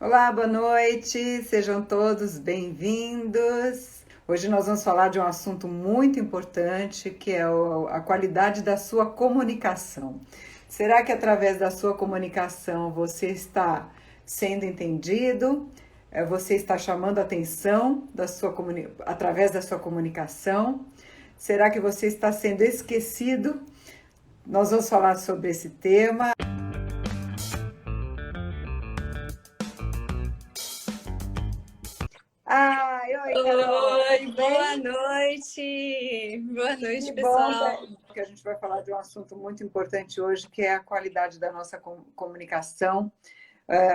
Olá, boa noite, sejam todos bem-vindos. Hoje nós vamos falar de um assunto muito importante, que é a qualidade da sua comunicação. Será que através da sua comunicação você está sendo entendido? Você está chamando a atenção através da sua comunicação? Será que você está sendo esquecido? Nós vamos falar sobre esse tema. Oi, Carol, Oi, tudo boa bem? noite. Boa Que noite, bom pessoal. que a gente vai falar de um assunto muito importante hoje, que é a qualidade da nossa comunicação.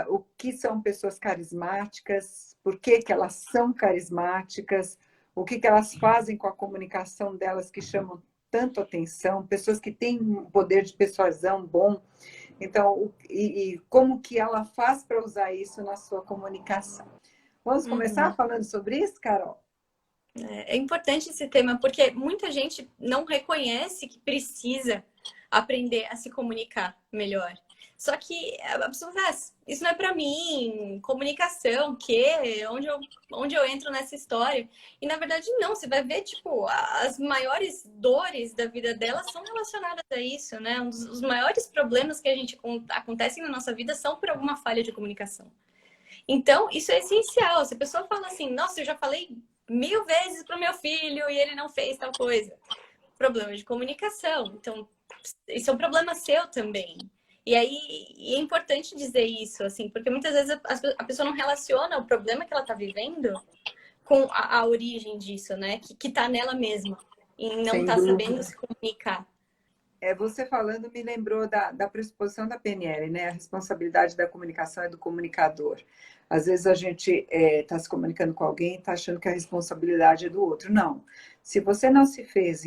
O que são pessoas carismáticas, por que que elas são carismáticas, o que que elas fazem com a comunicação delas que chamam tanto atenção, pessoas que têm um poder de persuasão bom. Então, e como que ela faz para usar isso na sua comunicação? Vamos começar Uhum. falando sobre isso, Carol? É importante esse tema porque muita gente não reconhece que precisa aprender a se comunicar melhor. Só que a pessoa fala, isso não é para mim, comunicação, onde eu entro nessa história? E na verdade não, você vai ver, tipo, as maiores dores da vida dela são relacionadas a isso, né? Um dos maiores problemas que a gente acontecem na nossa vida são por alguma falha de comunicação. Então, isso é essencial. Se a pessoa fala assim, nossa, eu já falei 1000 vezes para o meu filho e ele não fez tal coisa. Problema de comunicação. Então, isso é um problema seu também. E aí, é importante dizer isso, assim, porque muitas vezes a pessoa não relaciona o problema que ela está vivendo com a origem disso, né? Que tá nela mesma. E não Sem tá sabendo dúvida. se comunicar. Você falando me lembrou da pressuposição da PNL, né? A responsabilidade da comunicação é do comunicador. Às vezes a gente está se comunicando com alguém e está achando que a responsabilidade é do outro. Não. Se você não se fez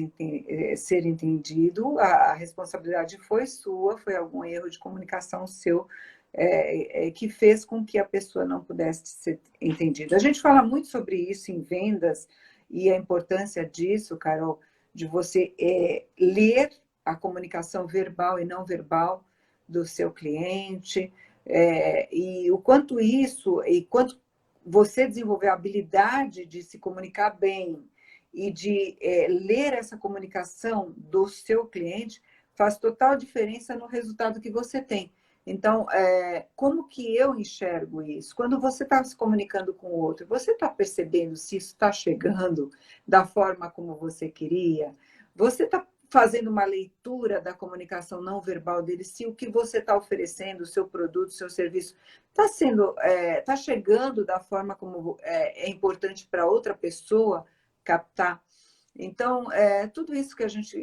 ser entendido, a responsabilidade foi sua, foi algum erro de comunicação seu que fez com que a pessoa não pudesse ser entendida. A gente fala muito sobre isso em vendas e a importância disso, Carol, de você ler a comunicação verbal e não verbal do seu cliente, e o quanto isso, e quanto você desenvolver a habilidade de se comunicar bem e de ler essa comunicação do seu cliente, faz total diferença no resultado que você tem. Então, como que eu enxergo isso? Quando você está se comunicando com o outro, você está percebendo se isso está chegando da forma como você queria? Você está fazendo uma leitura da comunicação não verbal dele, se o que você está oferecendo, o seu produto, o seu serviço, está chegando da forma como é importante para outra pessoa captar. Então, tudo isso que a gente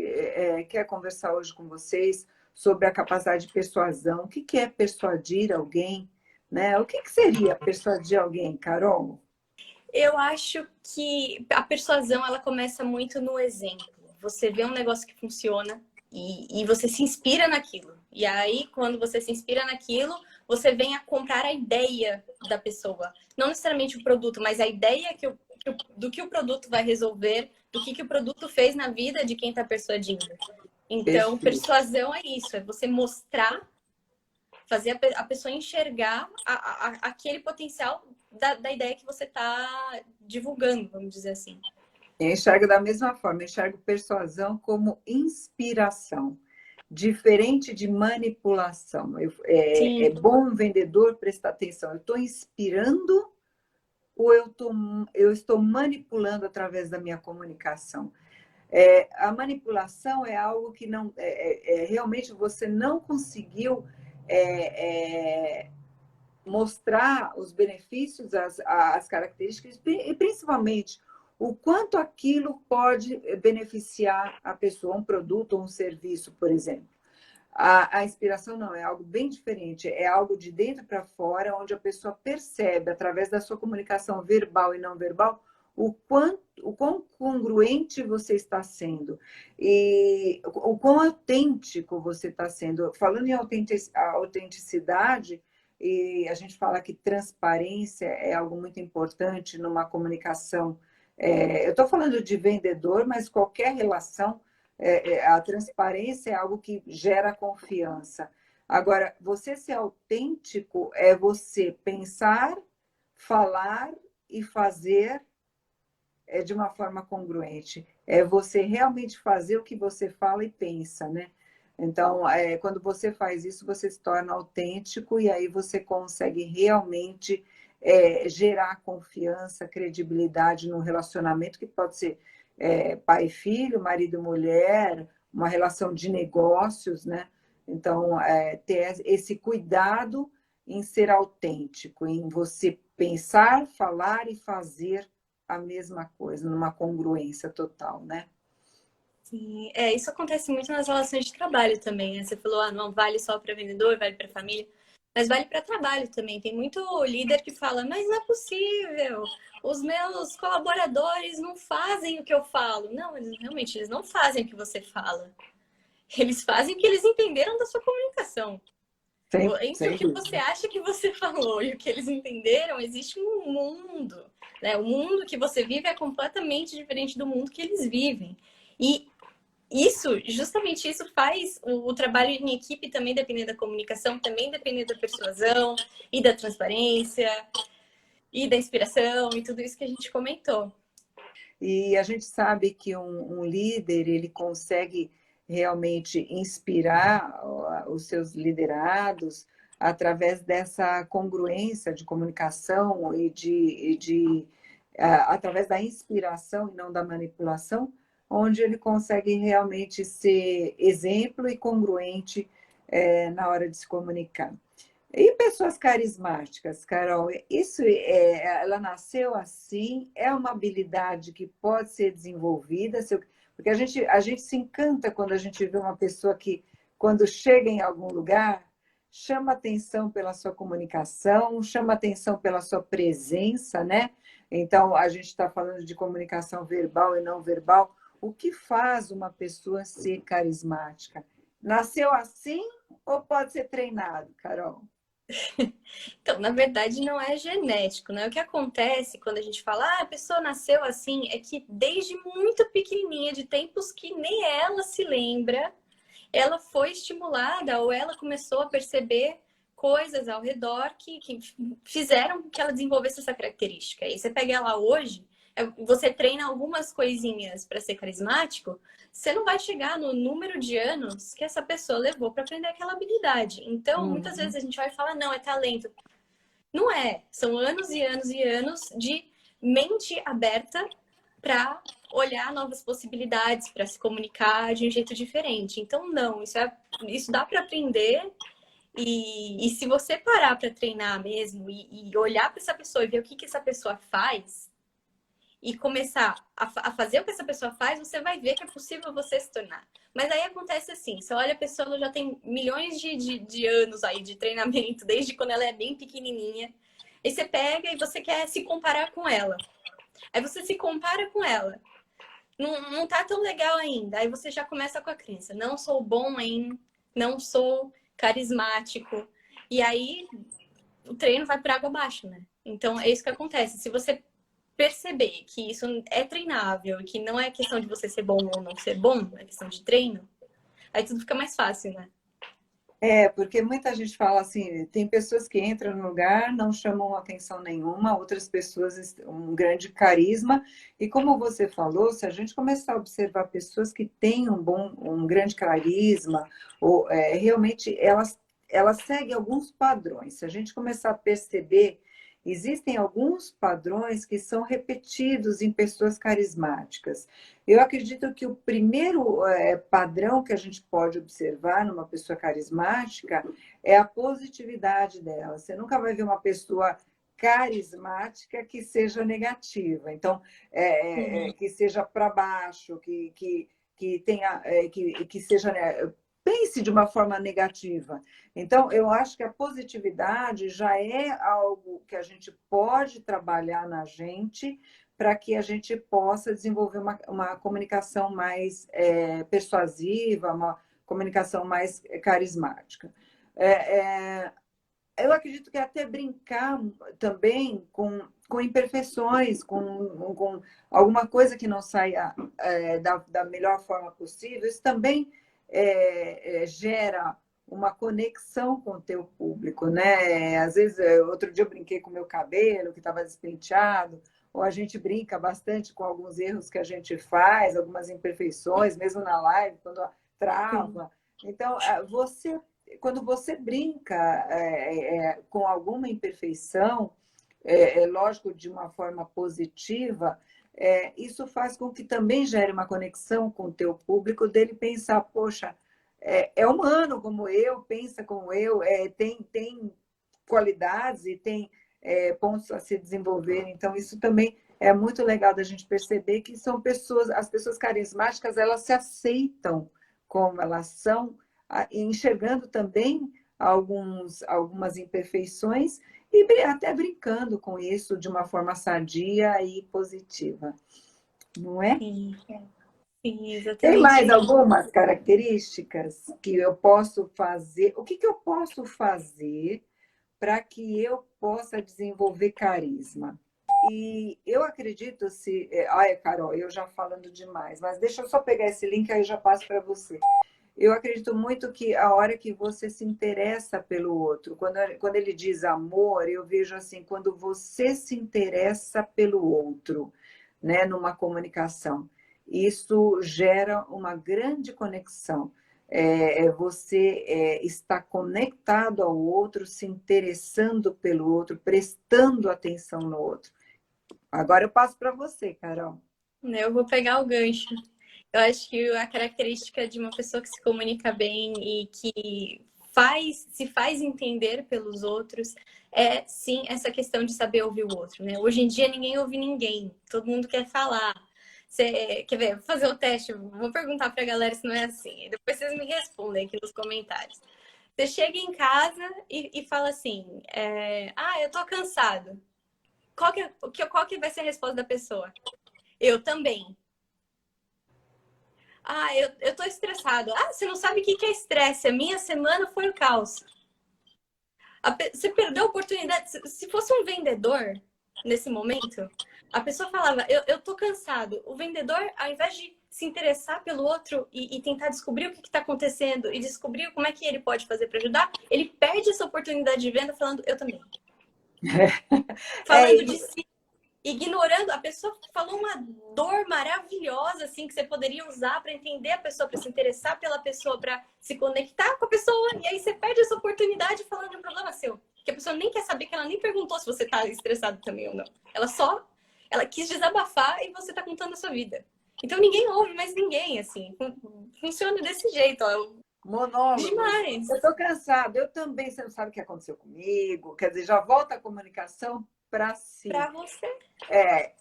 quer conversar hoje com vocês sobre a capacidade de persuasão. O que que é persuadir alguém? Né? O que que seria persuadir alguém, Carol? Eu acho que a persuasão ela começa muito no exemplo. Você vê um negócio que funciona e você se inspira naquilo. E aí, quando você se inspira naquilo, você vem a comprar a ideia da pessoa. Não necessariamente o produto, mas a ideia do que o produto vai resolver, do que o produto fez na vida de quem está persuadindo. Então, Perfeito. persuasão é isso, é você mostrar, fazer a pessoa enxergar aquele potencial da ideia que você está divulgando, vamos dizer assim. Eu enxergo da mesma forma, eu enxergo persuasão como inspiração, diferente de manipulação. É Sim. bom um vendedor prestar atenção. Eu estou inspirando ou eu estou manipulando através da minha comunicação? A manipulação é algo que não realmente você não conseguiu é, é, mostrar os benefícios, as características e principalmente o quanto aquilo pode beneficiar a pessoa, um produto ou um serviço, por exemplo. A inspiração não, é algo bem diferente, é algo de dentro para fora, onde a pessoa percebe, através da sua comunicação verbal e não verbal, o quão congruente você está sendo e o quão autêntico você está sendo. Falando em autenticidade, e a gente fala que transparência é algo muito importante numa comunicação. Eu estou falando de vendedor, mas qualquer relação, a transparência é algo que gera confiança. Agora, você ser autêntico é você pensar, falar e fazer de uma forma congruente. É você realmente fazer o que você fala e pensa, né? Então, quando você faz isso, você se torna autêntico e aí você consegue realmente gerar confiança, credibilidade no relacionamento, que pode ser pai e filho, marido e mulher, uma relação de negócios, né? Então, ter esse cuidado em ser autêntico, em você pensar, falar e fazer a mesma coisa, numa congruência total, né? Sim, isso acontece muito nas relações de trabalho também, né? Você falou, não vale só para vendedor, vale para família, mas vale para trabalho também. Tem muito líder que fala, mas não é possível, os meus colaboradores não fazem o que eu falo. Não, realmente, eles não fazem o que você fala. Eles fazem o que eles entenderam da sua comunicação. Entre o Sem que você dúvida. acha que você falou e o que eles entenderam, existe um mundo. Né? O mundo que você vive é completamente diferente do mundo que eles vivem. E justamente isso faz o trabalho em equipe também depender da comunicação, também depender da persuasão e da transparência e da inspiração e tudo isso que a gente comentou. E a gente sabe que um líder, ele consegue realmente inspirar os seus liderados através dessa congruência de comunicação através da inspiração e não da manipulação, onde ele consegue realmente ser exemplo e congruente na hora de se comunicar. E pessoas carismáticas, Carol, ela nasceu assim, é uma habilidade que pode ser desenvolvida, porque a gente se encanta quando a gente vê uma pessoa que, quando chega em algum lugar, chama atenção pela sua comunicação, chama atenção pela sua presença, né? Então, a gente está falando de comunicação verbal e não verbal. O que faz uma pessoa ser carismática? Nasceu assim ou pode ser treinado, Carol? Então, na verdade, não é genético, né? O que acontece quando a gente fala, a pessoa nasceu assim, é que desde muito pequenininha, de tempos que nem ela se lembra, ela foi estimulada ou ela começou a perceber coisas ao redor que fizeram que ela desenvolvesse essa característica. E você pega ela hoje, você treina algumas coisinhas para ser carismático, você não vai chegar no número de anos que essa pessoa levou para aprender aquela habilidade. Então, muitas vezes a gente vai falar, não, é talento. Não é. São anos e anos e anos de mente aberta para olhar novas possibilidades, para se comunicar de um jeito diferente. Então, não, isso dá para aprender. E se você parar para treinar mesmo e olhar para essa pessoa e ver o que essa pessoa faz e começar a fazer o que essa pessoa faz, você vai ver que é possível você se tornar. Mas aí acontece assim, você olha a pessoa, ela já tem milhões de anos aí de treinamento, desde quando ela é bem pequenininha. Aí você pega e você quer se comparar com ela. Aí você se compara com ela. Não tá tão legal ainda. Aí você já começa com a crença. Não sou bom em... Não sou carismático. E aí o treino vai para água abaixo, né? Então é isso que acontece. Se você perceber que isso é treinável, que não é questão de você ser bom ou não ser bom, é questão de treino, aí tudo fica mais fácil, né? Porque muita gente fala assim, tem pessoas que entram no lugar, não chamam atenção nenhuma, outras pessoas um grande carisma, e como você falou, se a gente começar a observar pessoas que têm um grande carisma, ou realmente elas seguem alguns padrões. Se a gente começar a perceber, existem alguns padrões que são repetidos em pessoas carismáticas. Eu acredito que o primeiro padrão que a gente pode observar numa pessoa carismática é a positividade dela. Você nunca vai ver uma pessoa carismática que seja negativa, então que seja para baixo, que tenha que seja pense de uma forma negativa. Então, eu acho que a positividade já é algo que a gente pode trabalhar na gente para que a gente possa desenvolver uma comunicação mais persuasiva, uma comunicação mais carismática. Eu acredito que até brincar também com imperfeições, com alguma coisa que não saia da melhor forma possível, isso também gera uma conexão com o teu público, né? Às vezes, outro dia eu brinquei com o meu cabelo, que estava despenteado, ou a gente brinca bastante com alguns erros que a gente faz, algumas imperfeições, mesmo na live, quando Sim. trava. Então, quando você brinca com alguma imperfeição, lógico, de uma forma positiva, isso faz com que também gere uma conexão com o teu público, dele pensar, poxa, é humano como eu, pensa como eu, tem qualidades e tem pontos a se desenvolver. Então, isso também é muito legal da gente perceber que são pessoas, as pessoas carismáticas, elas se aceitam como elas são, enxergando também algumas imperfeições e até brincando com isso de uma forma sadia e positiva, não é? Sim, sim, Tem exatamente mais isso. algumas características que eu posso fazer? O que eu posso fazer para que eu possa desenvolver carisma? E eu acredito se. Ai, Carol, eu já falando demais, mas deixa eu só pegar esse link aí eu já passo para você. Eu acredito muito que a hora que você se interessa pelo outro, quando ele diz amor, eu vejo assim, quando você se interessa pelo outro, né, numa comunicação, isso gera uma grande conexão. Você está conectado ao outro, se interessando pelo outro, prestando atenção no outro. Agora eu passo para você, Carol. Eu vou pegar o gancho. Eu acho que a característica de uma pessoa que se comunica bem e que se faz entender pelos outros é, sim, essa questão de saber ouvir o outro, né? Hoje em dia ninguém ouve ninguém, todo mundo quer falar. Você quer ver? Vou fazer o teste, vou perguntar pra galera se não é assim. E depois vocês me respondem aqui nos comentários. Você chega em casa e fala assim: eu tô cansado. Qual que vai ser a resposta da pessoa? Eu também. Eu tô estressado. Você não sabe o que é estresse. A minha semana foi o caos. Você perdeu a oportunidade. Se fosse um vendedor nesse momento, a pessoa falava, eu tô cansado. O vendedor, ao invés de se interessar pelo outro e tentar descobrir o que está acontecendo e descobrir como é que ele pode fazer para ajudar, ele perde essa oportunidade de venda falando, eu também. É, Falando de si, ignorando, a pessoa falou uma dor maravilhosa assim que você poderia usar para entender a pessoa, para se interessar pela pessoa, para se conectar com a pessoa, e aí você perde essa oportunidade falando de um problema seu, que a pessoa nem quer saber, que ela nem perguntou se você tá estressado também ou não. Ela quis desabafar e você tá contando a sua vida. Então ninguém ouve mais ninguém, assim. Funciona desse jeito, ó. Monólogos. Demais. Eu estou cansado, eu também, você não sabe o que aconteceu comigo. Quer dizer, já volta a comunicação para si. Pra você.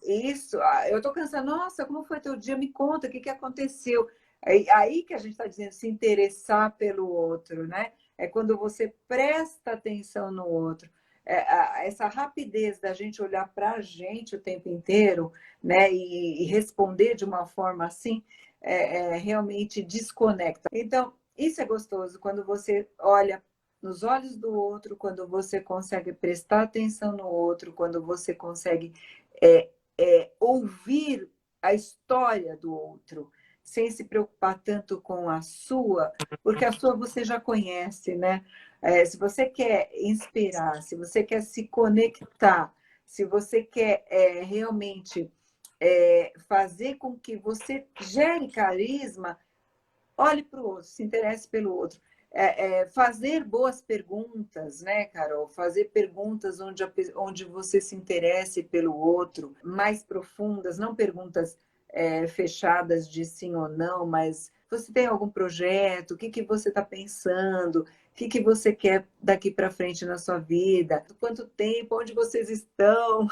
Isso, eu estou cansada. Nossa, como foi teu dia? Me conta, o que aconteceu? Aí que a gente está dizendo se interessar pelo outro, né? É quando você presta atenção no outro. Essa rapidez da gente olhar para a gente o tempo inteiro, né? E responder de uma forma assim, realmente desconecta. Então, isso é gostoso quando você olha nos olhos do outro, quando você consegue prestar atenção no outro, quando você consegue ouvir a história do outro, sem se preocupar tanto com a sua, porque a sua você já conhece, né? Se você quer inspirar, se você quer se conectar, se você quer realmente fazer com que você gere carisma, olhe para o outro, se interesse pelo outro. Fazer boas perguntas, né, Carol? Fazer perguntas onde você se interesse pelo outro, mais profundas, não perguntas fechadas de sim ou não, mas você tem algum projeto? O que você está pensando? O que você quer daqui para frente na sua vida? Quanto tempo? Onde vocês estão?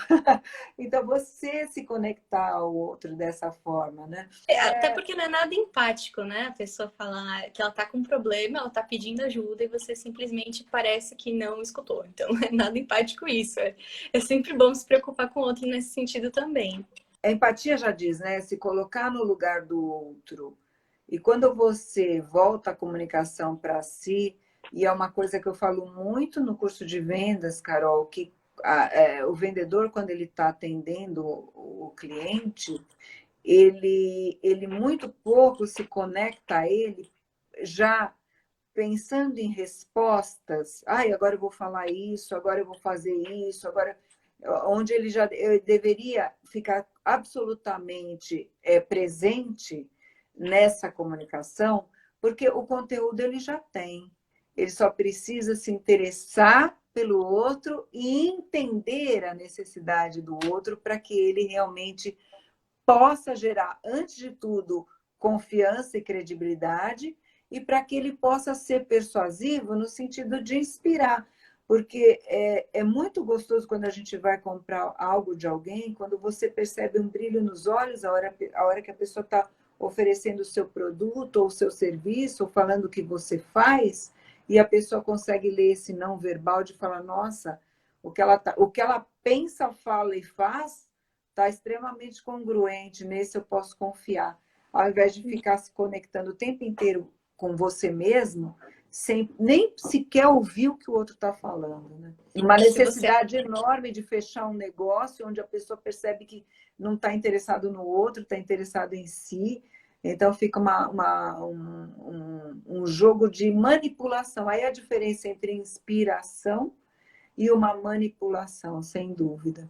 Então, você se conectar ao outro dessa forma, né? Até porque não é nada empático, né? A pessoa falar que ela tá com um problema, ela tá pedindo ajuda e você simplesmente parece que não escutou. Então não é nada empático isso. É sempre bom se preocupar com o outro nesse sentido também. A empatia já diz, né? Se colocar no lugar do outro. E quando você volta a comunicação para si, e é uma coisa que eu falo muito no curso de vendas, Carol, que o vendedor, quando ele está atendendo o cliente, ele muito pouco se conecta a ele já pensando em respostas, agora eu vou falar isso, agora eu vou fazer isso, agora onde ele já deveria ficar absolutamente presente nessa comunicação, porque o conteúdo ele já tem. Ele só precisa se interessar pelo outro e entender a necessidade do outro para que ele realmente possa gerar, antes de tudo, confiança e credibilidade, e para que ele possa ser persuasivo no sentido de inspirar. Porque é muito gostoso quando a gente vai comprar algo de alguém, quando você percebe um brilho nos olhos, a hora que a pessoa está oferecendo o seu produto ou o seu serviço, ou falando o que você faz, e a pessoa consegue ler esse não verbal de falar, nossa, o que ela pensa, fala e faz está extremamente congruente, nesse eu posso confiar. Ao invés de ficar se conectando o tempo inteiro com você mesmo, sem nem sequer ouvir o que o outro está falando. Né? Uma necessidade enorme de fechar um negócio onde a pessoa percebe que não está interessado no outro, está interessado em si. Então fica um jogo de manipulação. Aí a diferença entre inspiração e uma manipulação, sem dúvida.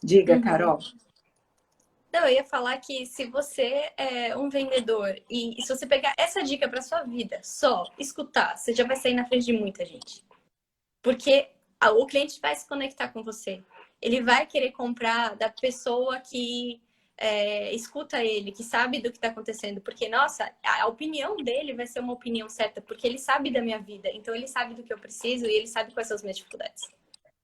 Diga, Carol. Não, eu ia falar que se você é um vendedor e se você pegar essa dica para sua vida, só escutar, você já vai sair na frente de muita gente. Porque o cliente vai se conectar com você. Ele vai querer comprar da pessoa que escuta ele, que sabe do que está acontecendo. Porque, nossa, a opinião dele vai ser uma opinião certa, porque ele sabe da minha vida. Então, ele sabe do que eu preciso e ele sabe quais são as minhas dificuldades.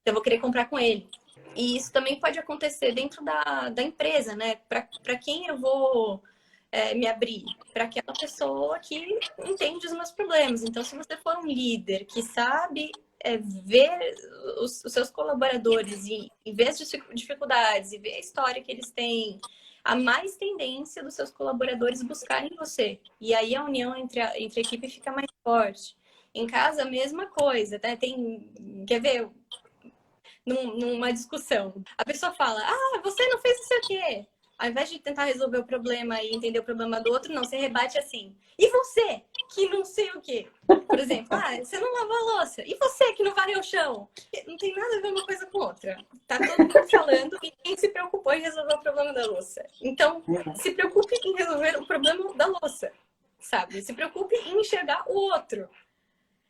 Então, eu vou querer comprar com ele. E isso também pode acontecer dentro da empresa, né? Para quem eu vou me abrir? Para aquela pessoa que entende os meus problemas. Então, se você for um líder que sabe ver os seus colaboradores e ver as dificuldades e ver a história que eles têm, há mais tendência dos seus colaboradores buscarem você. E aí a união entre a equipe fica mais forte. Em casa, a mesma coisa, né? Quer ver? Numa discussão. A pessoa fala, você não fez não sei o quê. Ao invés de tentar resolver o problema e entender o problema do outro, não, você rebate assim. E você, que não sei o quê? Por exemplo, você não lavou a louça. E você, que não varreu o chão? Não tem nada a ver uma coisa com outra. Tá todo mundo falando e quem se preocupou em resolver o problema da louça. Então, se preocupe em resolver o problema da louça, sabe? Se preocupe em enxergar o outro.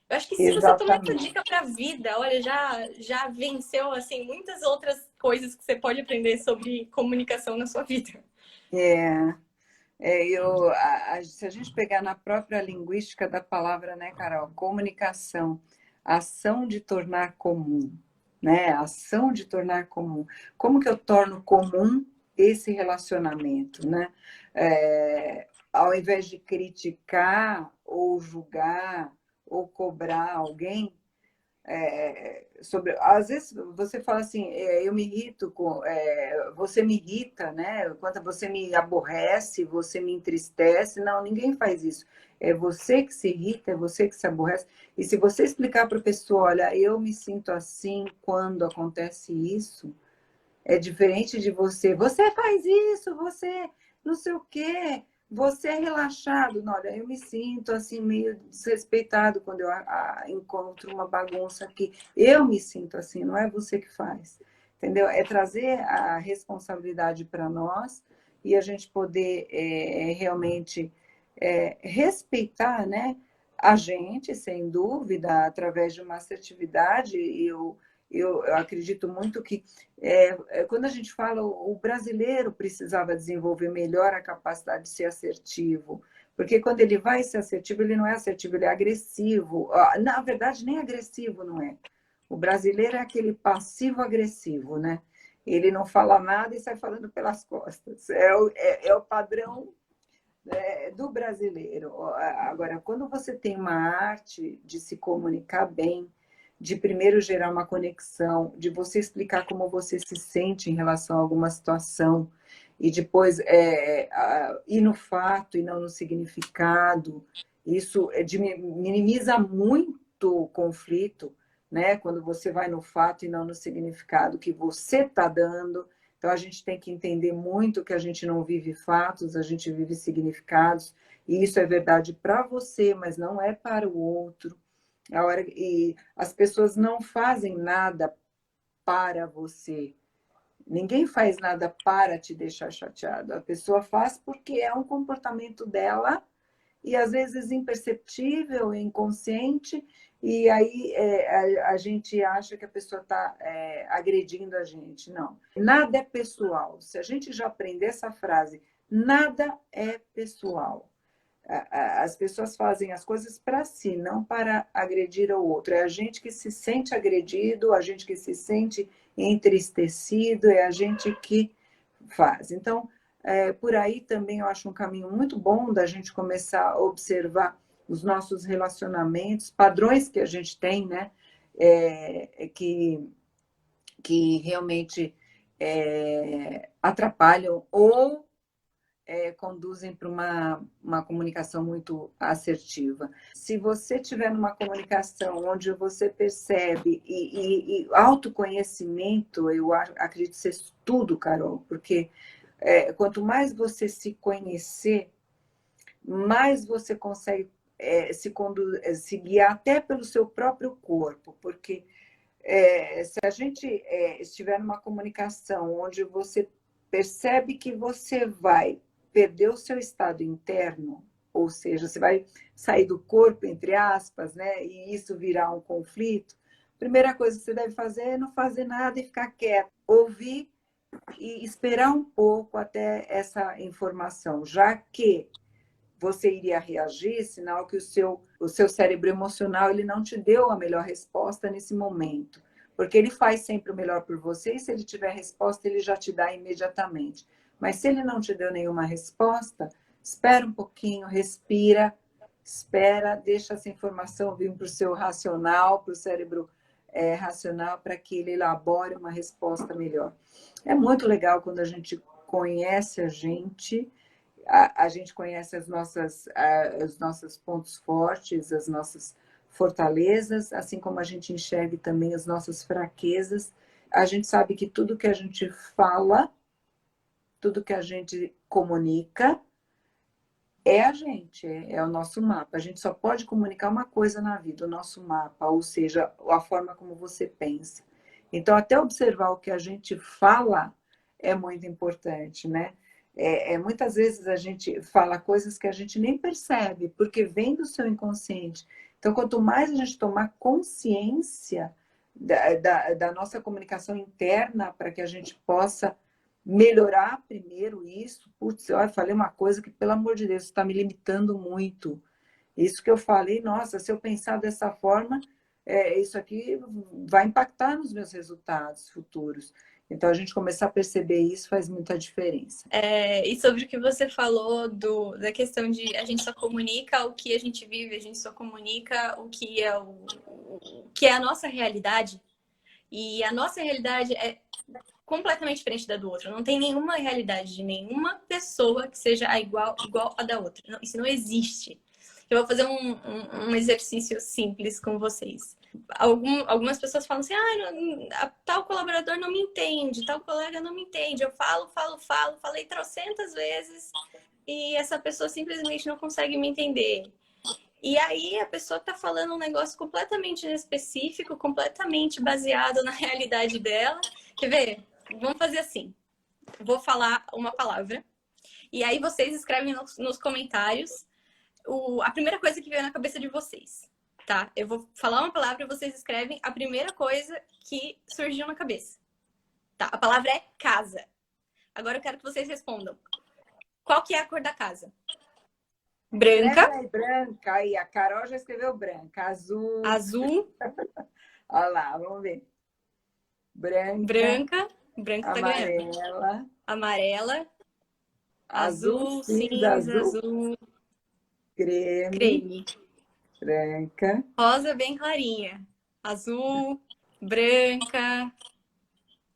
Eu acho que se você tomar essa dica para a vida, olha, já venceu assim muitas outras coisas que você pode aprender sobre comunicação na sua vida. Se a gente pegar na própria linguística da palavra, né, Carol? Comunicação, ação de tornar comum, né? Ação de tornar comum. Como que eu torno comum esse relacionamento, né? Ao invés de criticar ou julgar ou cobrar alguém, às vezes você fala assim, eu me irrito com, você me irrita, né? Quando você me aborrece, você me entristece. Não, ninguém faz isso. É você que se irrita, é você que se aborrece. E se você explicar para a pessoa, olha, eu me sinto assim quando acontece isso, é diferente de você faz isso, você não sei o quê. Você é relaxado. Não, olha, eu me sinto assim meio desrespeitado quando eu encontro uma bagunça aqui. Eu me sinto assim, não é você que faz. Entendeu? É trazer a responsabilidade para nós e a gente poder realmente respeitar, né, a gente, sem dúvida, através de uma assertividade. Eu acredito muito que quando a gente fala, o brasileiro precisava desenvolver melhor a capacidade de ser assertivo, porque quando ele vai ser assertivo, ele não é assertivo, ele é agressivo. Na verdade, nem agressivo não é. O brasileiro é aquele passivo-agressivo, né? Ele não fala nada e sai falando pelas costas. É o padrão do brasileiro. Agora, quando você tem uma arte de se comunicar bem, de primeiro gerar uma conexão, de você explicar como você se sente em relação a alguma situação, e depois ir no fato e não no significado, isso minimiza muito o conflito, né? Quando você vai no fato e não no significado que você está dando. Então, a gente tem que entender muito que a gente não vive fatos, a gente vive significados. e isso é verdade para você, mas não é para o outro. E as pessoas não fazem nada para você. Ninguém faz nada para te deixar chateado. A pessoa faz porque é um comportamento dela e às vezes imperceptível, inconsciente, e aí a gente acha que a pessoa está agredindo a gente. Não, nada é pessoal. Se a gente já aprender essa frase, nada é pessoal. As pessoas fazem as coisas para si, não para agredir o outro. É a gente que se sente agredido, a gente que se sente entristecido, é a gente que faz. Então, por aí também eu acho um caminho muito bom da gente começar a observar os nossos relacionamentos, padrões que a gente tem, né? Que realmente atrapalham ou conduzem para uma comunicação muito assertiva. Se você tiver numa comunicação onde você percebe, e autoconhecimento, eu acredito ser tudo, Carol, porque quanto mais você se conhecer, mais você consegue se guiar até pelo seu próprio corpo, porque se a gente estiver numa comunicação onde você percebe que você vai perder o seu estado interno, ou seja, você vai sair do corpo, entre aspas, né? E isso virar um conflito, a primeira coisa que você deve fazer é não fazer nada e ficar quieto, ouvir e esperar um pouco até essa informação, já que você iria reagir, sinal que o seu cérebro emocional ele não te deu a melhor resposta nesse momento. Porque ele faz sempre o melhor por você e se ele tiver resposta, ele já te dá imediatamente. Mas se ele não te deu nenhuma resposta, espera um pouquinho, respira, espera, deixa essa informação vir para o seu racional, para o cérebro racional, para que ele elabore uma resposta melhor. É muito legal quando a gente conhece a gente conhece os nossos pontos fortes, as nossas fortalezas, assim como a gente enxerga também as nossas fraquezas. A gente sabe que tudo que a gente fala, tudo que a gente comunica, é a gente, é o nosso mapa. A gente só pode comunicar uma coisa na vida, o nosso mapa, ou seja, a forma como você pensa. Então, até observar o que a gente fala é muito importante, né? Muitas vezes a gente fala coisas que a gente nem percebe, porque vem do seu inconsciente. Então, quanto mais a gente tomar consciência da nossa comunicação interna, para que a gente possa melhorar primeiro isso. Putz, eu falei uma coisa que, pelo amor de Deus, está me limitando muito. Isso que eu falei, nossa, se eu pensar dessa forma, isso aqui vai impactar nos meus resultados futuros. Então, a gente começar a perceber isso faz muita diferença. E sobre o que você falou da questão de a gente só comunica o que a gente vive, a gente só comunica o que é a nossa realidade. E a nossa realidade é completamente diferente da do outro. Não tem nenhuma realidade de nenhuma pessoa que seja igual a da outra. Não, isso não existe. Eu vou fazer um exercício simples com vocês. Algumas pessoas falam assim, tal colaborador não me entende, tal colega não me entende. Eu falei trocentas vezes e essa pessoa simplesmente não consegue me entender. E aí a pessoa tá falando um negócio completamente específico, completamente baseado na realidade dela. Quer ver? Vamos fazer assim. Vou falar uma palavra e aí vocês escrevem nos comentários a primeira coisa que veio na cabeça de vocês, tá? Eu vou falar uma palavra e vocês escrevem a primeira coisa que surgiu na cabeça. Tá? A palavra é casa. Agora eu quero que vocês respondam. Qual que é a cor da casa? Branca. Aí, branca. Aí, a Carol já escreveu branca. Azul. Azul. Olha lá, vamos ver. Branca. Branca tá ganhando. Amarela. Amarela. Azul, cinza, azul. Creme. Branca. Rosa bem clarinha. Azul, branca.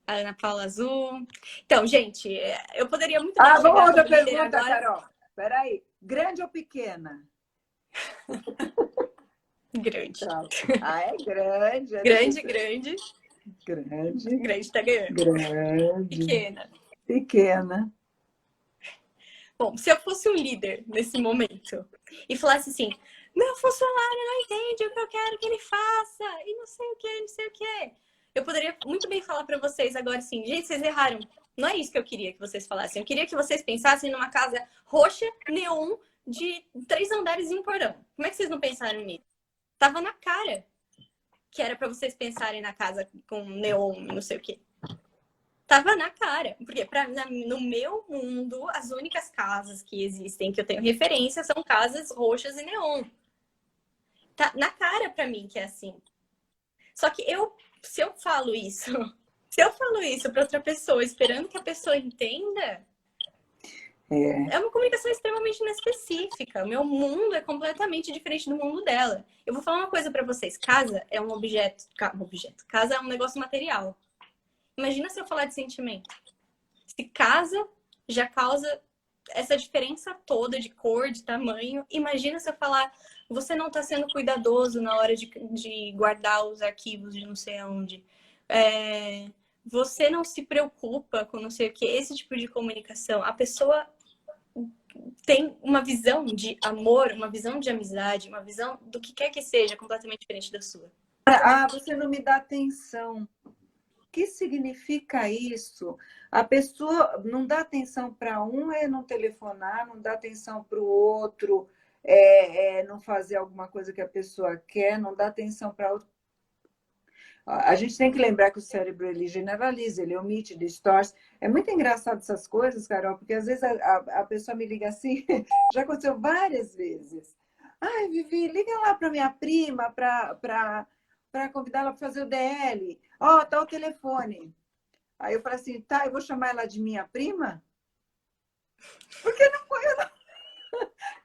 A Ana Paula azul. Então, gente, eu poderia muito bem vamos outra pergunta, agora. Carol. Peraí. Grande ou pequena? Grande. É grande. Grande. Grande. Grande tá ganhando. Grande. Pequena. Pequena. Bom, se eu fosse um líder nesse momento e falasse assim, meu funcionário não entende o que eu quero que ele faça, e não sei o que, não sei o que. Eu poderia muito bem falar para vocês agora assim, gente, vocês erraram. Não é isso que eu queria que vocês falassem. Eu queria que vocês pensassem numa casa roxa, neon, de 3 andares e um porão. Como é que vocês não pensaram nisso? Tava na cara que era para vocês pensarem na casa com neon, não sei o que. Tava na cara. Porque no meu mundo, as únicas casas que existem, que eu tenho referência, são casas roxas e neon. Tá na cara pra mim que é assim. Só que se eu falo isso pra outra pessoa, esperando que a pessoa entenda, é uma comunicação extremamente inespecífica. O meu mundo é completamente diferente do mundo dela. Eu vou falar uma coisa pra vocês. Casa é um objeto. Casa é um negócio material. Imagina se eu falar de sentimento. Se casa já causa essa diferença toda de cor, de tamanho. Imagina se eu falar, você não está sendo cuidadoso na hora de guardar os arquivos de não sei aonde. Você não se preocupa com não sei o que. Esse tipo de comunicação. A pessoa tem uma visão de amor, uma visão de amizade, uma visão do que quer que seja completamente diferente da sua. Você não me dá atenção. O que significa isso? A pessoa não dá atenção para um é não telefonar, não dá atenção para o outro, não fazer alguma coisa que a pessoa quer, não dá atenção para outro. A gente tem que lembrar que o cérebro ele generaliza, ele omite, distorce. É muito engraçado essas coisas, Carol, porque às vezes a pessoa me liga assim, já aconteceu várias vezes. Ai, Vivi, liga lá para minha prima para convidá-la para fazer o DL. Ó, tá o telefone. Aí eu falo assim, tá, eu vou chamar ela de minha prima? Porque não foi eu, não.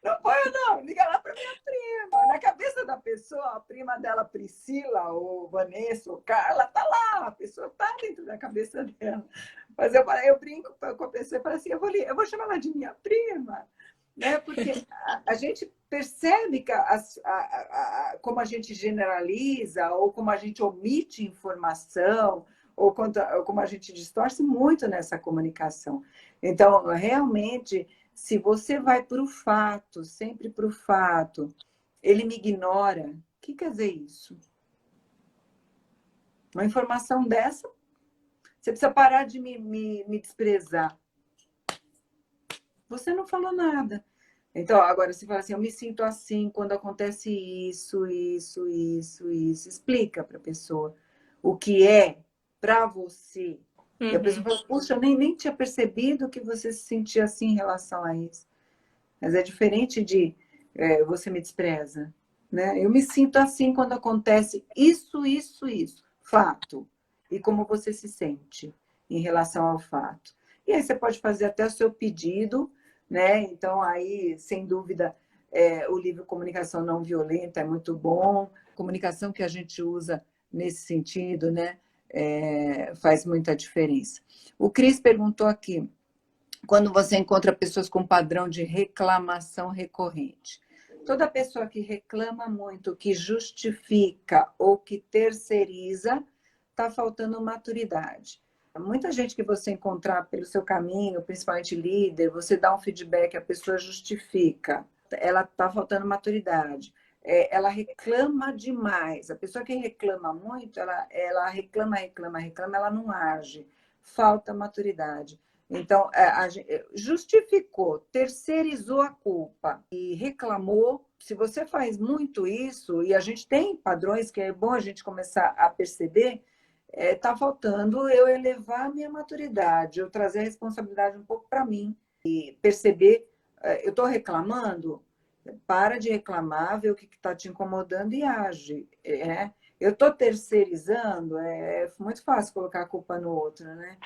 Não foi eu, não. Liga lá para minha prima. Na cabeça da pessoa, a prima dela, Priscila, ou Vanessa, ou Carla, tá lá. A pessoa tá dentro da cabeça dela. Mas eu brinco com a pessoa e falo assim, eu vou chamar ela de minha prima. Né? Porque a gente percebe que como a gente generaliza ou como a gente omite informação ou como a gente distorce muito nessa comunicação. Então, realmente, se você vai para o fato, sempre para o fato, ele me ignora, o que quer dizer isso? Uma informação dessa, você precisa parar de me desprezar. Você não falou nada. Então, agora você fala assim, eu me sinto assim quando acontece isso. Explica para a pessoa o que é para você. Uhum. E a pessoa fala, puxa, eu nem tinha percebido que você se sentia assim em relação a isso. Mas é diferente de você me despreza. Né? Eu me sinto assim quando acontece isso. Fato. E como você se sente em relação ao fato. E aí você pode fazer até o seu pedido, né? Então, aí, sem dúvida, o livro Comunicação Não Violenta é muito bom. A comunicação que a gente usa nesse sentido, né? Faz muita diferença. O Cris perguntou aqui, quando você encontra pessoas com padrão de reclamação recorrente. Toda pessoa que reclama muito, que justifica ou que terceiriza, está faltando maturidade. Muita gente que você encontrar pelo seu caminho, principalmente líder, você dá um feedback, a pessoa justifica. Ela está faltando maturidade. Ela reclama demais. A pessoa que reclama muito, ela reclama, ela não age. Falta maturidade. Então, justificou, terceirizou a culpa e reclamou. Se você faz muito isso, e a gente tem padrões que é bom a gente começar a perceber, está faltando eu elevar a minha maturidade, eu trazer a responsabilidade um pouco para mim e perceber, eu estou reclamando, para de reclamar, ver o que está te incomodando e age. Eu estou terceirizando, é muito fácil colocar a culpa no outro, né?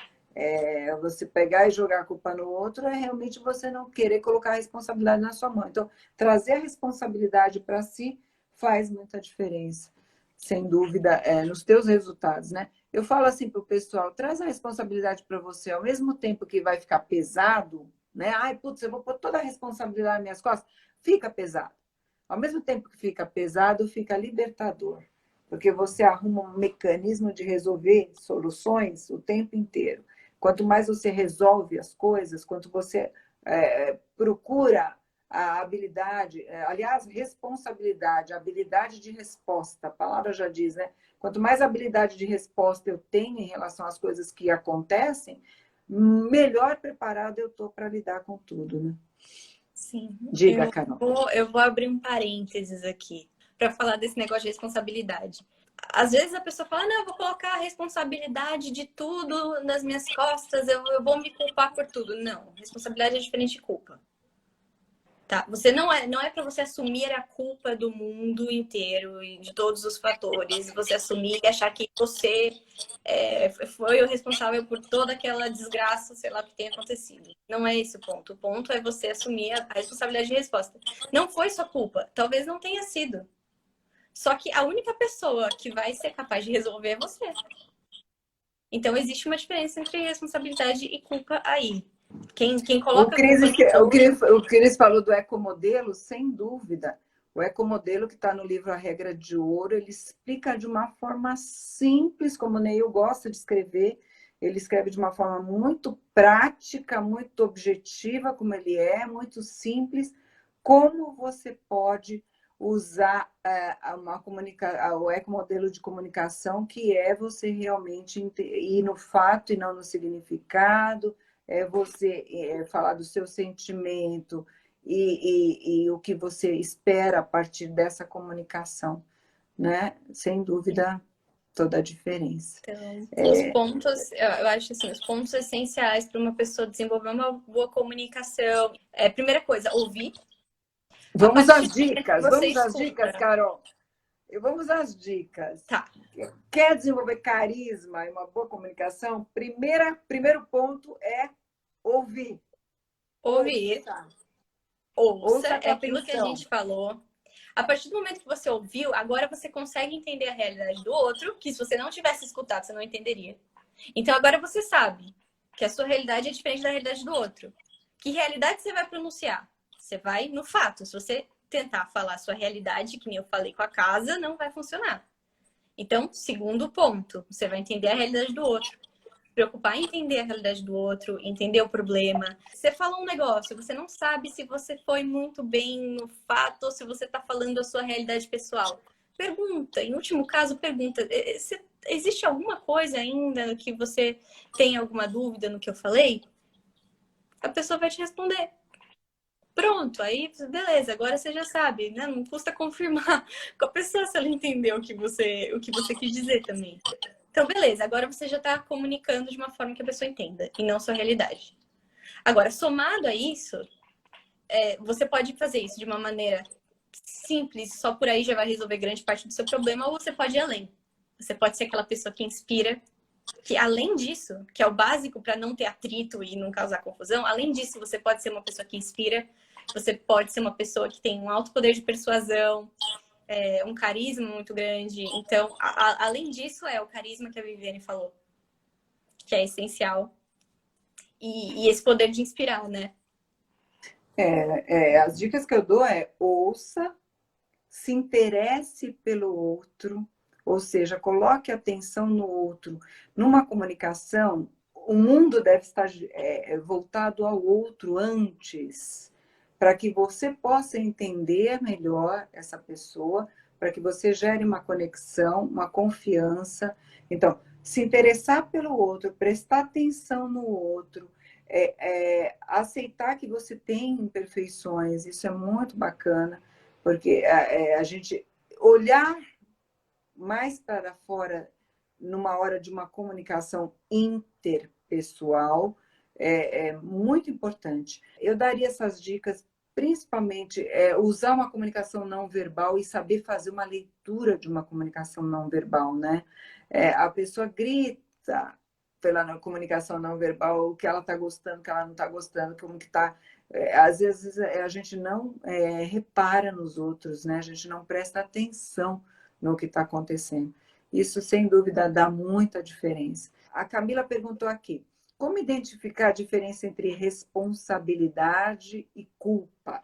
Você pegar e jogar a culpa no outro é realmente você não querer colocar a responsabilidade na sua mão. Então, trazer a responsabilidade para si faz muita diferença, sem dúvida, nos teus resultados, né? Eu falo assim para o pessoal, traz a responsabilidade para você, ao mesmo tempo que vai ficar pesado, né? Ai, putz, eu vou pôr toda a responsabilidade nas minhas costas. Fica pesado. Ao mesmo tempo que fica pesado, fica libertador. Porque você arruma um mecanismo de resolver soluções o tempo inteiro. Quanto mais você resolve as coisas, quanto você procura a habilidade, aliás, responsabilidade, habilidade de resposta, a palavra já diz, né? Quanto mais habilidade de resposta eu tenho em relação às coisas que acontecem, melhor preparada eu estou para lidar com tudo, né? Sim. Diga, Carol. Eu vou abrir um parênteses aqui para falar desse negócio de responsabilidade. Às vezes a pessoa fala, não, eu vou colocar a responsabilidade de tudo nas minhas costas, eu vou me culpar por tudo. Não, responsabilidade é diferente de culpa. Tá? Você não é para você assumir a culpa do mundo inteiro e de todos os fatores, você assumir e achar que você foi o responsável por toda aquela desgraça, sei lá, que tenha acontecido. Não é esse o ponto. O ponto é você assumir a responsabilidade de resposta. Não foi sua culpa, talvez não tenha sido. Só que a única pessoa que vai ser capaz de resolver é você. Então existe uma diferença entre responsabilidade e culpa aí. Quem coloca a culpa no outro... O Cris falou do ecomodelo, sem dúvida. O ecomodelo que está no livro A Regra de Ouro, ele explica de uma forma simples, como o Neil gosta de escrever. Ele escreve de uma forma muito prática, muito objetiva, como ele é, muito simples. Como você pode usar o ecomodelo de comunicação, que é você realmente ir no fato e não no significado, é você falar do seu sentimento e o que você espera a partir dessa comunicação, né? Sem dúvida, toda a diferença. Então, os pontos, eu acho assim, os pontos essenciais para uma pessoa desenvolver uma boa comunicação. Primeira coisa, ouvir. Vamos às dicas, Carol. Vamos às dicas. Tá. Quer desenvolver carisma e uma boa comunicação? Primeiro ponto é ouvir. Ouvir. Ouça é aquilo que a gente falou. A partir do momento que você ouviu, agora você consegue entender a realidade do outro, que se você não tivesse escutado, você não entenderia. Então agora você sabe que a sua realidade é diferente da realidade do outro. Que realidade você vai pronunciar? Você vai no fato. Se você tentar falar a sua realidade, que nem eu falei com a casa, não vai funcionar. Então, segundo ponto, você vai entender a realidade do outro. Preocupar em entender a realidade do outro, entender o problema. Você falou um negócio, você não sabe se você foi muito bem no fato ou se você está falando a sua realidade pessoal. Pergunta, em último caso, pergunta. Existe alguma coisa ainda que você tem alguma dúvida no que eu falei? A pessoa vai te responder. Pronto, aí beleza, agora você já sabe, né? Não custa confirmar com a pessoa se ela entendeu o que você quis dizer também. Então, beleza, agora você já está comunicando de uma forma que a pessoa entenda e não sua realidade. Agora, somado a isso, você pode fazer isso de uma maneira simples, só por aí já vai resolver grande parte do seu problema, ou você pode ir além. Você pode ser aquela pessoa que inspira, que além disso, que é o básico para não ter atrito e não causar confusão, além disso, você pode ser uma pessoa que inspira, você pode ser uma pessoa que tem um alto poder de persuasão, um carisma muito grande. Então, além disso, é o carisma que a Viviane falou, que é essencial. E esse poder de inspirar, né? As dicas que eu dou ouça, se interesse pelo outro, ou seja, coloque atenção no outro. Numa comunicação, o mundo deve estar voltado ao outro antes, para que você possa entender melhor essa pessoa, para que você gere uma conexão, uma confiança. Então, se interessar pelo outro, prestar atenção no outro, aceitar que você tem imperfeições, isso é muito bacana, porque a gente olhar mais para fora numa hora de uma comunicação interpessoal é muito importante. Eu daria essas dicas, principalmente usar uma comunicação não verbal e saber fazer uma leitura de uma comunicação não verbal, né? A pessoa grita pela comunicação não verbal o que ela está gostando, o que ela não está gostando, como que está. Às vezes a gente não repara nos outros, né? A gente não presta atenção no que está acontecendo. Isso, sem dúvida, dá muita diferença. A Camila perguntou aqui, como identificar a diferença entre responsabilidade e culpa?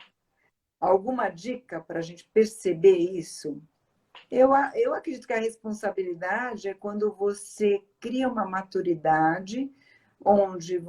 Alguma dica para a gente perceber isso? Eu acredito que a responsabilidade é quando você cria uma maturidade onde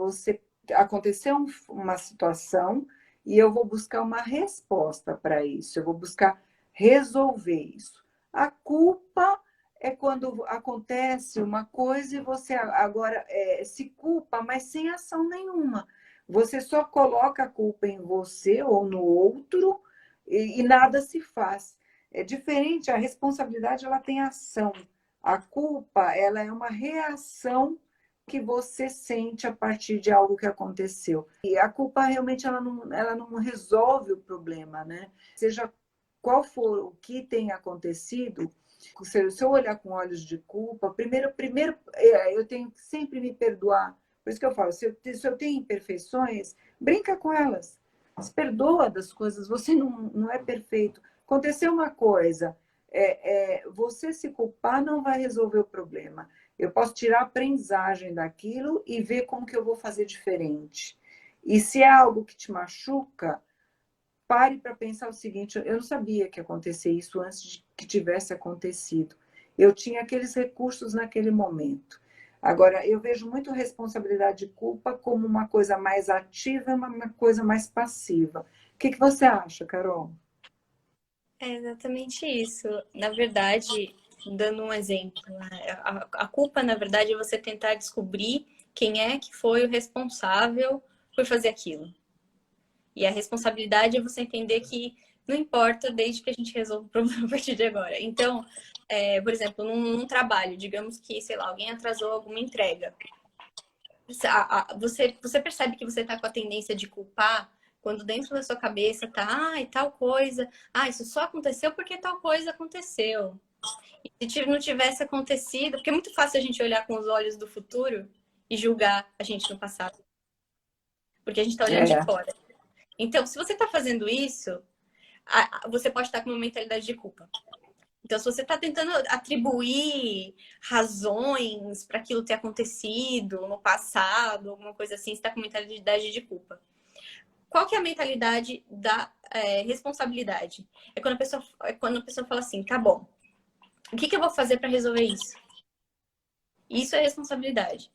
aconteceu uma situação e eu vou buscar uma resposta para isso, eu vou buscar resolver isso. A culpa é quando acontece uma coisa e você agora se culpa, mas sem ação nenhuma. Você só coloca a culpa em você ou no outro e nada se faz. É diferente, a responsabilidade ela tem ação. A culpa ela é uma reação que você sente a partir de algo que aconteceu. E a culpa realmente ela não resolve o problema, né? Seja qual for o que tenha acontecido, se eu olhar com olhos de culpa, primeiro eu tenho que sempre me perdoar. Por isso que eu falo, se eu tenho imperfeições, brinca com elas. Se perdoa das coisas, você não é perfeito. Aconteceu uma coisa, você se culpar não vai resolver o problema. Eu posso tirar a aprendizagem daquilo e ver como que eu vou fazer diferente. E se é algo que te machuca, pare para pensar o seguinte: eu não sabia que ia acontecer isso antes de que tivesse acontecido. Eu tinha aqueles recursos naquele momento. Agora, eu vejo muito responsabilidade e culpa como uma coisa mais ativa e uma coisa mais passiva. O que você acha, Carol? É exatamente isso. Na verdade, dando um exemplo, né, a culpa, na verdade, é você tentar descobrir quem é que foi o responsável por fazer aquilo. E a responsabilidade é você entender que não importa desde que a gente resolva o problema a partir de agora. Então, por exemplo, num trabalho, digamos que, sei lá, alguém atrasou alguma entrega. Você percebe que você está com a tendência de culpar quando dentro da sua cabeça tá, e tal coisa, isso só aconteceu porque tal coisa aconteceu. E se não tivesse acontecido, porque é muito fácil a gente olhar com os olhos do futuro e julgar a gente no passado, porque a gente está olhando de É, fora. Então, se você está fazendo isso, você pode estar com uma mentalidade de culpa. Então, se você está tentando atribuir razões para aquilo ter acontecido no passado, alguma coisa assim, você está com mentalidade de culpa. Qual que é a mentalidade da responsabilidade? É quando a pessoa fala assim, tá bom, o que eu vou fazer para resolver isso? Isso é responsabilidade.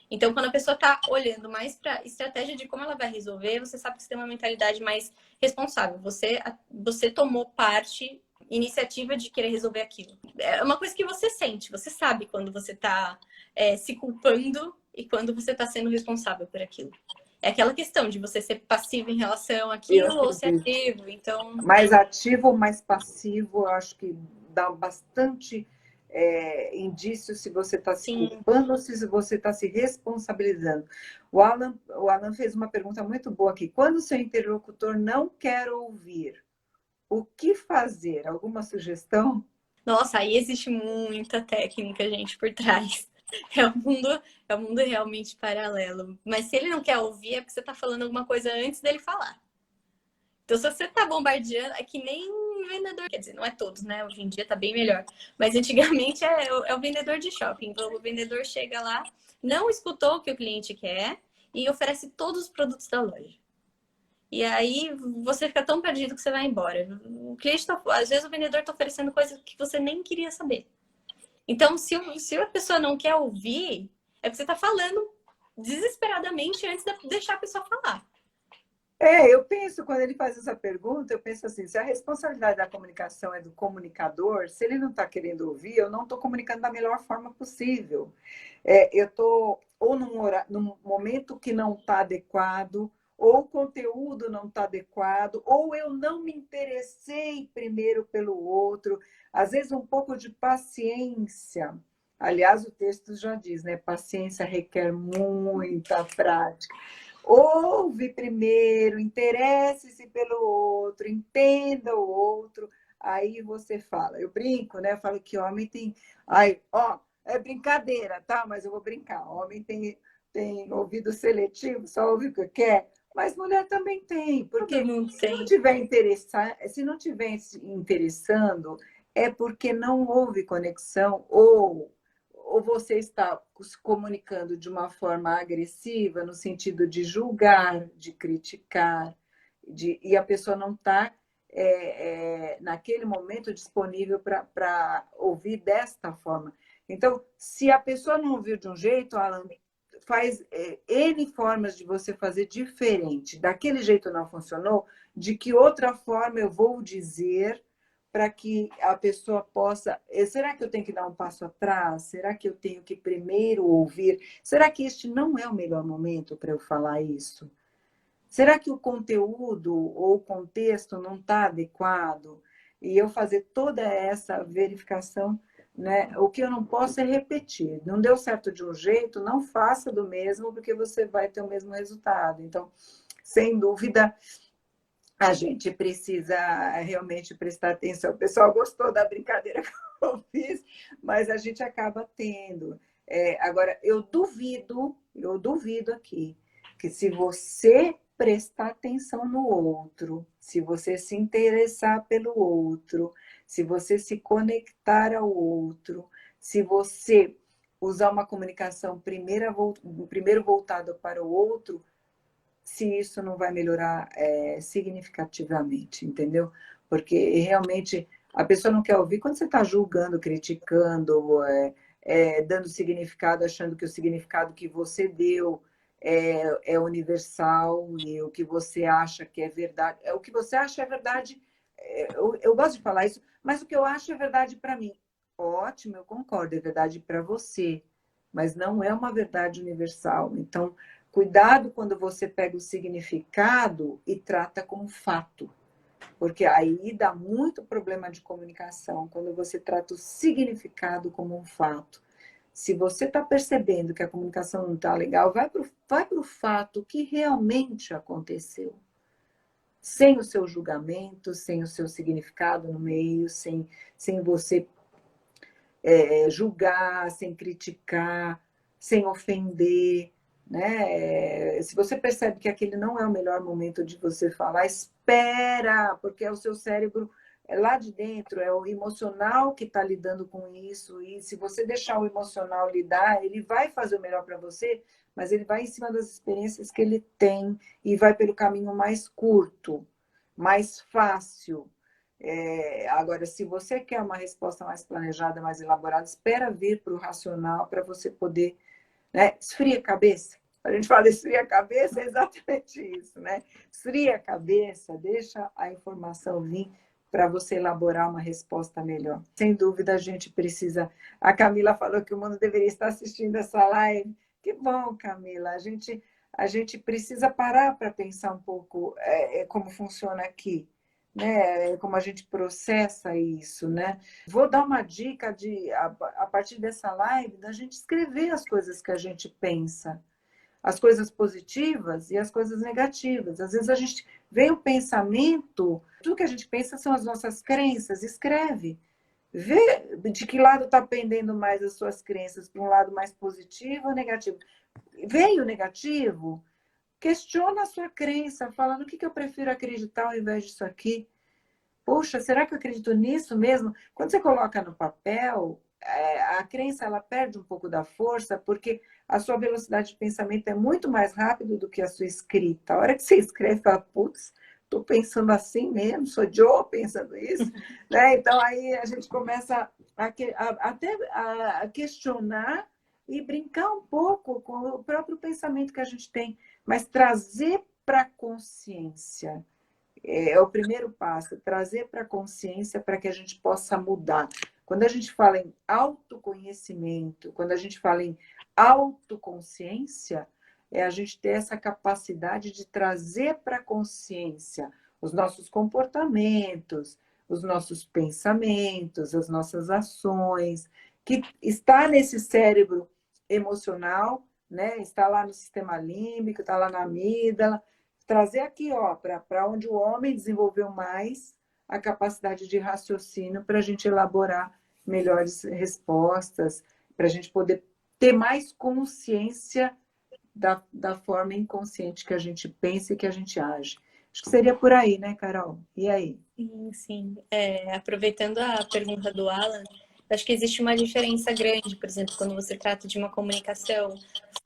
Então, quando a pessoa está olhando mais para a estratégia de como ela vai resolver, você sabe que você tem uma mentalidade mais responsável. Você tomou parte, iniciativa de querer resolver aquilo. É uma coisa que você sente, você sabe quando você está se culpando e quando você está sendo responsável por aquilo. É aquela questão de você ser passivo em relação eu àquilo ou ser acredito. ativo. Então, Mais ativo ou mais passivo, eu acho que dá bastante indício se você está se sim. culpando ou se você está se responsabilizando. O Alan fez uma pergunta muito boa aqui. Quando o seu interlocutor não quer ouvir, o que fazer? Alguma sugestão? Nossa, aí existe muita técnica, gente, por trás. É um mundo, é um mundo realmente paralelo. Mas se ele não quer ouvir, é porque você está falando alguma coisa antes dele falar. Então, se você tá bombardeando, é que nem vendedor, quer dizer, não é todos, né? Hoje em dia tá bem melhor. Mas antigamente é o vendedor de shopping. Então, o vendedor chega lá, não escutou o que o cliente quer e oferece todos os produtos da loja. E aí você fica tão perdido que você vai embora. O cliente tá, às vezes o vendedor está oferecendo coisas que você nem queria saber. Então, se a pessoa não quer ouvir, é porque você está falando desesperadamente antes de deixar a pessoa falar. Eu penso, quando ele faz essa pergunta, eu penso assim, se a responsabilidade da comunicação é do comunicador, se ele não está querendo ouvir, eu não estou comunicando da melhor forma possível. Eu estou ou num momento que não está adequado, ou o conteúdo não está adequado, ou eu não me interessei primeiro pelo outro. Às vezes, um pouco de paciência. Aliás, o texto já diz, né? Paciência requer muita prática. Ouve primeiro, interesse-se pelo outro, entenda o outro, aí você fala. Eu brinco, né? Eu falo que homem tem. Ai, ó, é brincadeira, tá? Mas eu vou brincar. Homem tem ouvido seletivo, só ouve o que quer. Mas mulher também tem, Todo porque mundo se não tem. tiver se não tiver se interessando, é porque não houve conexão ou você está se comunicando de uma forma agressiva, no sentido de julgar, de criticar, e a pessoa não está, naquele momento, disponível para ouvir desta forma. Então, se a pessoa não ouviu de um jeito, Alan, faz N formas de você fazer diferente. Daquele jeito não funcionou, de que outra forma eu vou dizer para que a pessoa possa... Será que eu tenho que dar um passo atrás? Será que eu tenho que primeiro ouvir? Será que este não é o melhor momento para eu falar isso? Será que o conteúdo ou o contexto não está adequado? E eu fazer toda essa verificação, né? O que eu não posso é repetir. Não deu certo de um jeito, não faça do mesmo, porque você vai ter o mesmo resultado. Então, sem dúvida, a gente precisa realmente prestar atenção. O pessoal gostou da brincadeira que eu fiz, mas a gente acaba tendo. Agora, eu duvido aqui, que se você prestar atenção no outro, se você se interessar pelo outro, se você se conectar ao outro, se você usar uma comunicação primeiro voltada para o outro, se isso não vai melhorar significativamente, entendeu? Porque realmente a pessoa não quer ouvir quando você está julgando, criticando, dando significado, achando que o significado que você deu é universal e o que você acha que é verdade. O que você acha é verdade. Eu gosto de falar isso, mas o que eu acho é verdade para mim. Ótimo, eu concordo, é verdade para você, mas não é uma verdade universal. Então, cuidado quando você pega o significado e trata como fato, porque aí dá muito problema de comunicação, quando você trata o significado como um fato. Se você está percebendo que a comunicação não está legal, vai para o fato que realmente aconteceu. Sem o seu julgamento, sem o seu significado no meio, sem você julgar, sem criticar, sem ofender, né? Se você percebe que aquele não é o melhor momento de você falar, espera, porque é o seu cérebro lá de dentro, é o emocional que está lidando com isso, e se você deixar o emocional lidar, ele vai fazer o melhor para você, mas ele vai em cima das experiências que ele tem e vai pelo caminho mais curto, mais fácil. Agora, se você quer uma resposta mais planejada, mais elaborada, espera vir para o racional para você poder, né? Esfria a cabeça. A gente fala esfria a cabeça, é exatamente isso, né? Esfria a cabeça, deixa a informação vir para você elaborar uma resposta melhor. Sem dúvida, a gente precisa... A Camila falou que o mundo deveria estar assistindo essa live. Que bom, Camila. A gente precisa parar para pensar um pouco como funciona aqui, né? Como a gente processa isso, né? Vou dar uma dica a partir dessa live, da gente escrever as coisas que a gente pensa, as coisas positivas e as coisas negativas. Às vezes a gente vem o pensamento, tudo que a gente pensa são as nossas crenças, escreve. Vê de que lado está pendendo mais as suas crenças, para um lado mais positivo ou negativo. Veio o negativo, questiona a sua crença, fala no que eu prefiro acreditar ao invés disso aqui. Poxa, será que eu acredito nisso mesmo? Quando você coloca no papel, a crença ela perde um pouco da força, porque a sua velocidade de pensamento é muito mais rápido do que a sua escrita. A hora que você escreve, fala, putz, estou pensando assim mesmo, sou Joe pensando isso. Né? Então, aí a gente começa até a questionar e brincar um pouco com o próprio pensamento que a gente tem, mas trazer para a consciência. É o primeiro passo, trazer para a consciência para que a gente possa mudar. Quando a gente fala em autoconhecimento, quando a gente fala em autoconsciência, é a gente ter essa capacidade de trazer para a consciência os nossos comportamentos, os nossos pensamentos, as nossas ações, que está nesse cérebro emocional, né? Está lá no sistema límbico, está lá na amígdala, trazer aqui, ó, para onde o homem desenvolveu mais a capacidade de raciocínio para a gente elaborar melhores respostas, para a gente poder ter mais consciência da forma inconsciente que a gente pensa e que a gente age. Acho que seria por aí, né, Carol? E aí? Sim, sim. Aproveitando a pergunta do Alan, acho que existe uma diferença grande, por exemplo, quando você trata de uma comunicação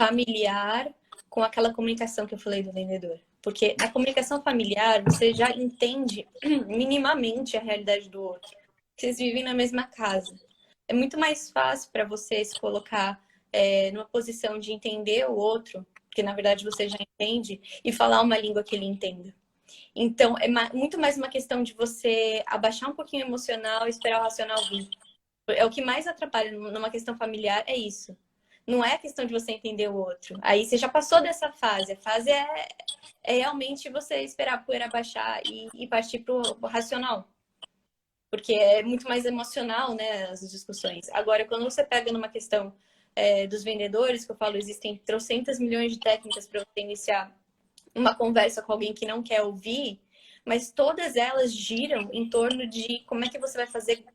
familiar com aquela comunicação que eu falei do vendedor. Porque na comunicação familiar, você já entende minimamente a realidade do outro. Vocês vivem na mesma casa. É muito mais fácil para você se colocar numa posição de entender o outro, que na verdade você já entende, e falar uma língua que ele entenda. Então, é muito mais uma questão de você abaixar um pouquinho o emocional e esperar o racional vir. É o que mais atrapalha numa questão familiar, é isso. Não é a questão de você entender o outro. Aí você já passou dessa fase. A fase é realmente você esperar a poeira baixar e partir para o racional. Porque é muito mais emocional, né, as discussões. Agora, quando você pega numa questão dos vendedores, que eu falo, existem trocentas milhões de técnicas para você iniciar uma conversa com alguém que não quer ouvir, mas todas elas giram em torno de como é que você vai fazer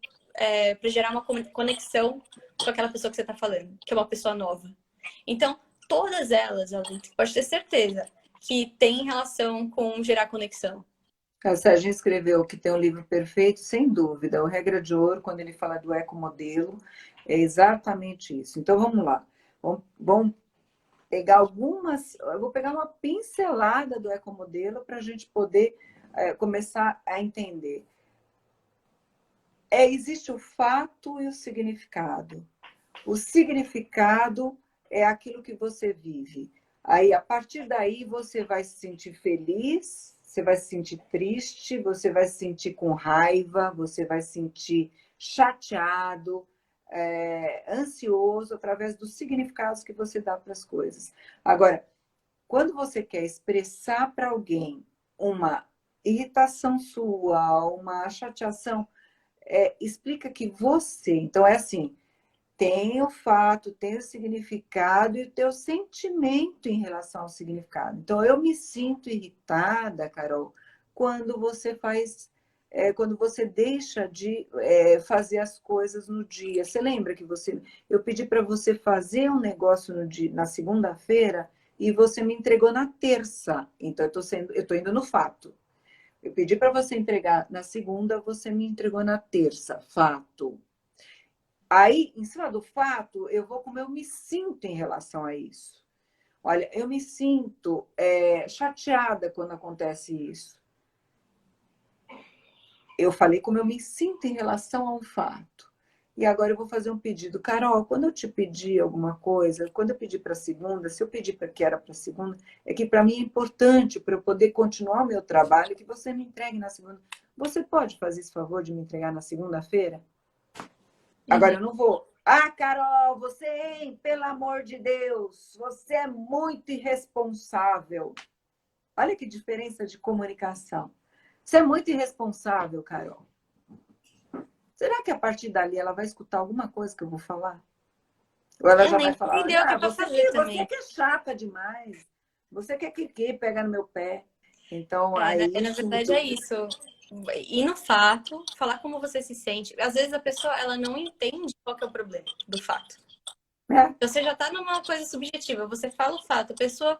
para gerar uma conexão com aquela pessoa que você está falando, que é uma pessoa nova. Então, todas elas, pode ter certeza, que tem relação com gerar conexão. A Sérgio escreveu que tem um livro perfeito, sem dúvida. O Regra de Ouro, quando ele fala do ecomodelo, é exatamente isso. Então, vamos lá. Vamos pegar algumas... Eu vou pegar uma pincelada do ecomodelo para a gente poder começar a entender. Existe o fato e o significado. O significado é aquilo que você vive. Aí, a partir daí, você vai se sentir feliz, você vai se sentir triste, você vai se sentir com raiva, você vai se sentir chateado, ansioso, através dos significados que você dá para as coisas. Agora, quando você quer expressar para alguém uma irritação sua, uma chateação, explica que você... Então, é assim... Tem o fato, tem o significado e o teu sentimento em relação ao significado. Então, eu me sinto irritada, Carol, quando você quando você deixa de fazer as coisas no dia. Você lembra que eu pedi para você fazer um negócio no dia, na segunda-feira e você me entregou na terça. Então, eu estou indo no fato. Eu pedi para você entregar na segunda, você me entregou na terça. Fato. Aí, em cima do fato, eu vou como eu me sinto em relação a isso. Olha, eu me sinto chateada quando acontece isso. Eu falei como eu me sinto em relação ao fato. E agora eu vou fazer um pedido. Carol, quando eu te pedir alguma coisa, quando eu pedir para segunda, se eu pedir para que era para segunda, é que para mim é importante para eu poder continuar o meu trabalho, que você me entregue na segunda. Você pode fazer esse favor de me entregar na segunda-feira? Agora eu não vou. Ah, Carol, você, hein? Pelo amor de Deus, você é muito irresponsável. Olha que diferença de comunicação. Você é muito irresponsável, Carol. Será que a partir dali ela vai escutar alguma coisa que eu vou falar? Ou ela já vai falar, Entendeu o que é pra fazer também. você que é chata demais. Você que é pega no meu pé. Então, aí... Na verdade é isso. Ir no fato, falar como você se sente. Às vezes a pessoa ela não entende qual que é o problema do fato. Você já tá numa coisa subjetiva. Você fala o fato, a pessoa,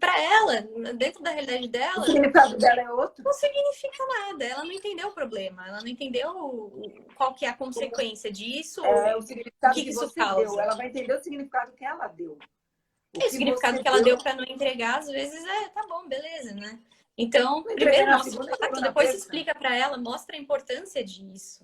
para ela, dentro da realidade dela, o significado dela é outro. Não significa nada. Ela não entendeu o problema. Ela não entendeu qual que é a consequência disso. O significado que isso você causa. deu. Ela vai entender o significado que ela deu. O significado que ela deu para não entregar, às vezes, tá bom, beleza, né? Então, primeiro mostra o fato, depois explica para ela, mostra a importância disso.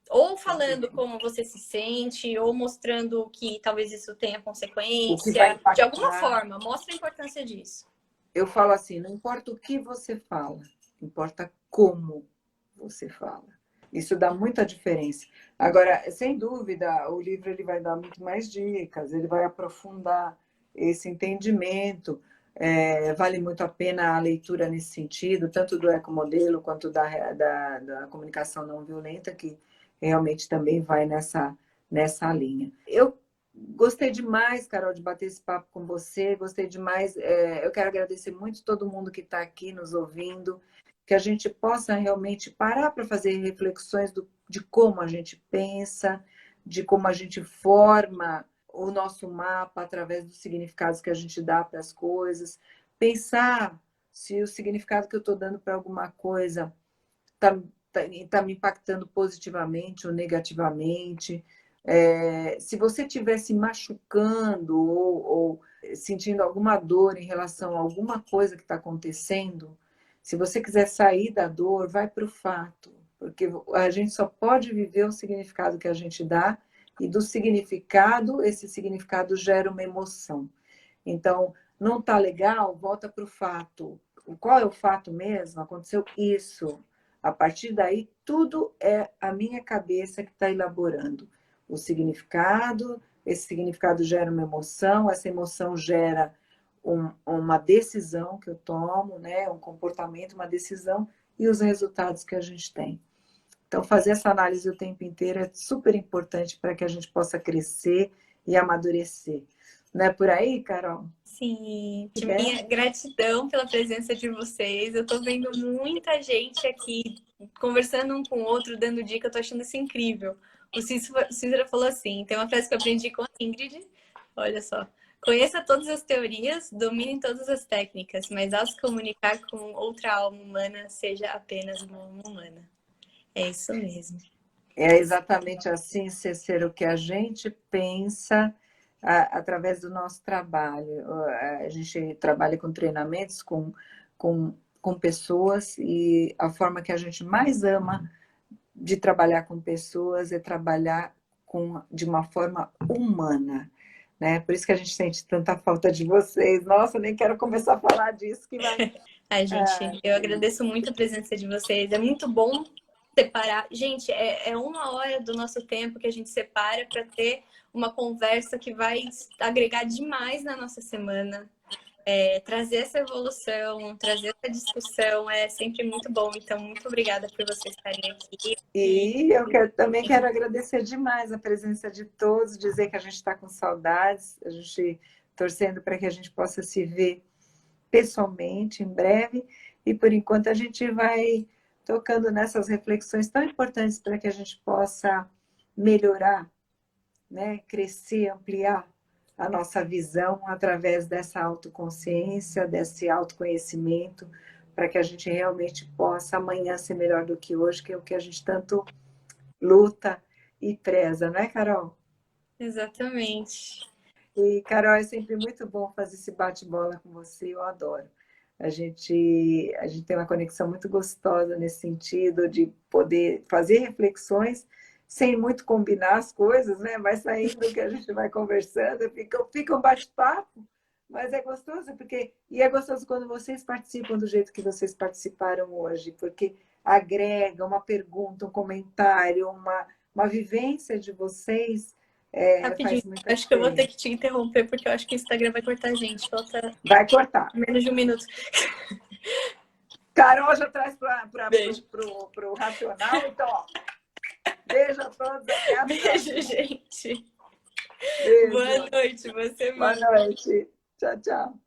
Ou falando como você se sente, ou mostrando que talvez isso tenha consequência. De alguma forma, mostra a importância disso. Eu falo assim, não importa o que você fala, importa como você fala. Isso dá muita diferença. Agora, sem dúvida, o livro ele vai dar muito mais dicas, ele vai aprofundar esse entendimento. Vale muito a pena a leitura nesse sentido, tanto do ecomodelo quanto da comunicação não violenta, que realmente também vai nessa linha. Eu gostei demais, Carol, de bater esse papo com você, gostei demais. Eu quero agradecer muito todo mundo que está aqui nos ouvindo, que a gente possa realmente parar para fazer reflexões de como a gente pensa, de como a gente forma o nosso mapa através dos significados que a gente dá para as coisas, pensar se o significado que eu estou dando para alguma coisa está me impactando positivamente ou negativamente. Se você estiver se machucando ou sentindo alguma dor em relação a alguma coisa que está acontecendo, se você quiser sair da dor, vai para o fato, porque a gente só pode viver o significado que a gente dá E do significado, esse significado gera uma emoção. Então, não está legal, volta para o fato. Qual é o fato mesmo? Aconteceu isso. A partir daí, tudo é a minha cabeça que está elaborando o significado. Esse significado gera uma emoção, essa emoção gera uma decisão que eu tomo, né? Um comportamento, uma decisão e os resultados que a gente tem. Então, fazer essa análise o tempo inteiro é super importante para que a gente possa crescer e amadurecer. Não é por aí, Carol? Sim, minha gratidão pela presença de vocês. Eu tô vendo muita gente aqui conversando um com o outro, dando dica. Eu tô achando isso incrível. O Cícero falou assim, tem uma frase que eu aprendi com a Ingrid. Olha só. Conheça todas as teorias, domine todas as técnicas, mas ao se comunicar com outra alma humana, seja apenas uma alma humana. É isso mesmo. É exatamente assim, Cícero, que a gente pensa através do nosso trabalho. A gente trabalha com treinamentos, com pessoas, e a forma que a gente mais ama de trabalhar com pessoas é trabalhar de uma forma humana. Né? Por isso que a gente sente tanta falta de vocês. Nossa, nem quero começar a falar disso, que vai... Ai, gente, eu agradeço muito a presença de vocês. É muito bom separar. Gente, é 1 hora do nosso tempo que a gente separa para ter uma conversa que vai agregar demais na nossa semana. Trazer essa evolução, trazer essa discussão é sempre muito bom. Então, muito obrigada por vocês estarem aqui. E eu também quero agradecer demais a presença de todos, dizer que a gente está com saudades, a gente torcendo para que a gente possa se ver pessoalmente em breve. E, por enquanto, a gente vai tocando nessas reflexões tão importantes para que a gente possa melhorar, né? Crescer, ampliar a nossa visão através dessa autoconsciência, desse autoconhecimento, para que a gente realmente possa amanhã ser melhor do que hoje, que é o que a gente tanto luta e preza, não é, Carol? Exatamente. E, Carol, é sempre muito bom fazer esse bate-bola com você, eu adoro. A gente tem uma conexão muito gostosa nesse sentido de poder fazer reflexões sem muito combinar as coisas, né? Vai saindo que a gente vai conversando, fica um bate-papo, mas é gostoso e é gostoso quando vocês participam do jeito que vocês participaram hoje, porque agrega uma pergunta, um comentário, uma vivência de vocês. Rapidinho, Faz muita acho que eu vou ter diferença. que te interromper, porque eu acho que o Instagram vai cortar a gente. Falta Vai cortar. menos de 1 minuto. Carol já traz para o racional, então, ó. Beijo a todos. Até a Beijo, gente. Beijo. Boa noite. Você Boa noite. Tchau, tchau.